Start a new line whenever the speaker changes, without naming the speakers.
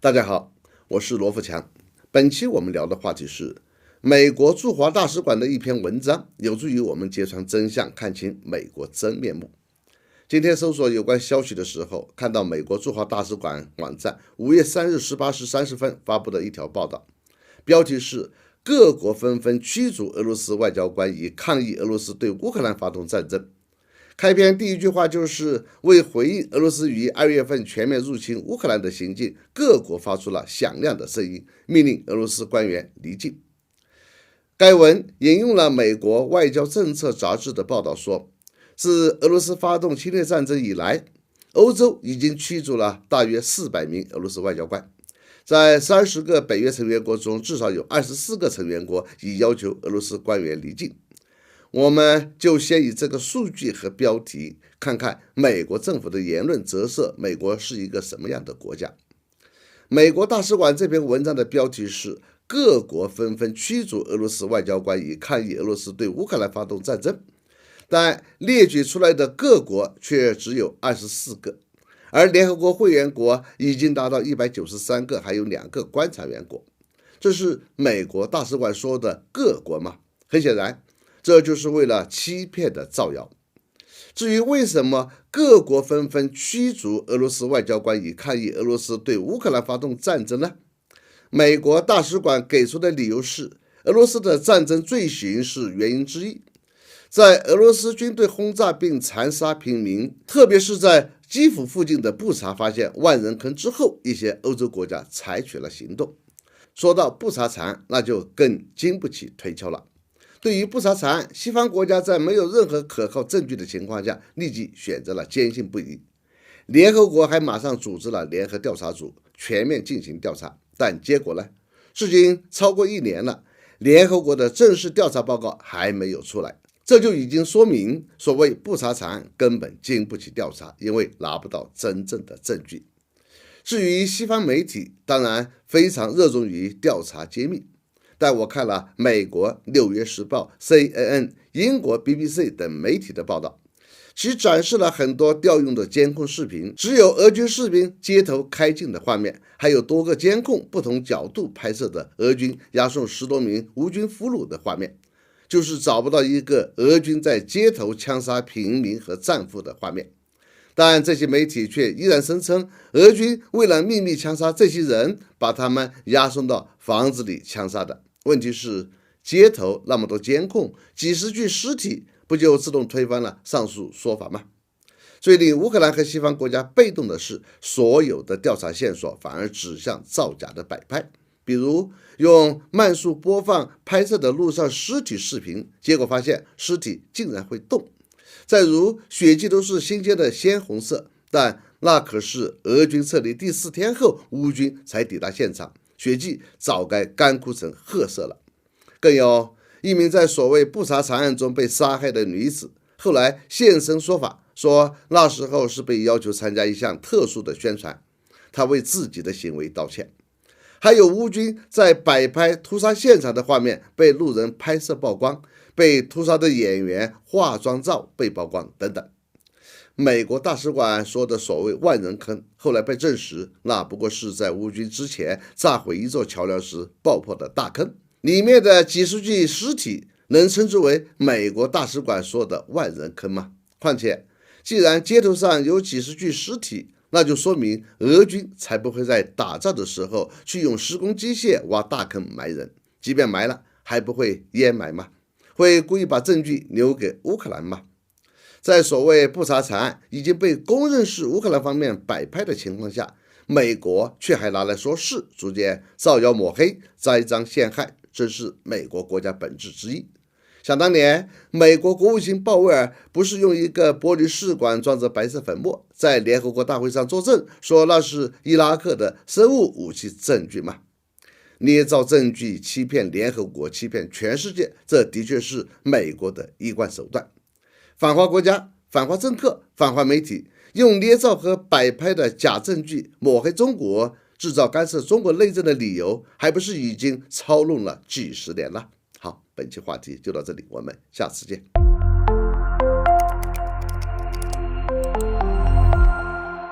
大家好，我是罗富强。本期我们聊的话题是美国驻华大使馆的一篇文章，有助于我们揭穿真相，看清美国真面目。今天搜索有关消息的时候，看到美国驻华大使馆网站5月3日18时30分发布的一条报道，标题是各国纷纷驱逐俄罗斯外交官，以抗议俄罗斯对乌克兰发动战争。开篇第一句话就是为回应俄罗斯于2月份全面入侵乌克兰的行径，各国发出了响亮的声音，命令俄罗斯官员离境。该文引用了美国外交政策杂志的报道说，自俄罗斯发动侵略战争以来，欧洲已经驱逐了大约400名俄罗斯外交官，在30个北约成员国中，至少有24个成员国已要求俄罗斯官员离境。我们就先以这个数据和标题，看看美国政府的言论折射美国是一个什么样的国家。美国大使馆这篇文章的标题是各国纷纷驱逐俄罗斯外交官，以抗议俄罗斯对乌克兰发动战争，但列举出来的各国却只有24个，而联合国会员国已经达到193个，还有2个观察员国。这是美国大使馆说的各国吗？很显然，这就是为了欺骗的造谣。至于为什么各国纷纷驱逐俄罗斯外交官，以抗议俄罗斯对乌克兰发动战争呢？美国大使馆给出的理由是，俄罗斯的战争罪行是原因之一。在俄罗斯军队轰炸并残杀平民，特别是在基辅附近的布查发现万人坑之后，一些欧洲国家采取了行动。说到布查惨，那就更经不起推敲了。对于布查惨，西方国家在没有任何可靠证据的情况下，立即选择了坚信不疑。联合国还马上组织了联合调查组，全面进行调查。但结果呢？至今超过1年了，联合国的正式调查报告还没有出来，这就已经说明所谓布查惨根本经不起调查，因为拿不到真正的证据。至于西方媒体，当然非常热衷于调查揭秘。但我看了美国《纽约时报》、CNN、英国 BBC 等媒体的报道，其展示了很多调用的监控视频，只有俄军士兵街头开进的画面，还有多个监控不同角度拍摄的俄军押送10多名无军俘虏的画面，就是找不到一个俄军在街头枪杀平民和战俘的画面。但这些媒体却依然声称，俄军为了秘密枪杀这些人，把他们押送到房子里枪杀的。问题是，街头那么多监控，几十具尸体，不就自动推翻了上述说法吗？最令乌克兰和西方国家被动的是，所有的调查线索反而指向造假的摆拍，比如用慢速播放拍摄的路上尸体视频，结果发现尸体竟然会动。再如血迹都是新鲜的鲜红色，但那可是俄军撤离第4天后，乌军才抵达现场，血迹早该干枯成褐色了。更有一名在所谓布查惨案中被杀害的女子，后来现身说法，说那时候是被要求参加一项特殊的宣传，她为自己的行为道歉。还有乌军在摆拍屠杀现场的画面被路人拍摄曝光，被屠杀的演员化妆照被曝光等等。美国大使馆说的所谓万人坑，后来被证实，那不过是在乌军之前炸毁一座桥梁时爆破的大坑，里面的几十具尸体能称之为美国大使馆说的万人坑吗？况且，既然街头上有几十具尸体，那就说明俄军才不会在打仗的时候去用施工机械挖大坑埋人，即便埋了，还不会掩埋吗？会故意把证据留给乌克兰吗？在所谓布查惨案已经被公认是乌克兰方面摆拍的情况下，美国却还拿来说事，逐渐造谣抹黑、栽赃陷害，这是美国国家本质之一。想当年，美国国务卿鲍威尔不是用一个玻璃试管装着白色粉末，在联合国大会上作证，说那是伊拉克的生物武器证据吗？捏造证据欺骗联合国，欺骗全世界，这的确是美国的一贯手段。反华国家、反华政客、反华媒体用捏造和摆拍的假证据抹黑中国，制造干涉中国内政的理由，还不是已经操弄了几十年了？好，本期话题就到这里，我们下次见。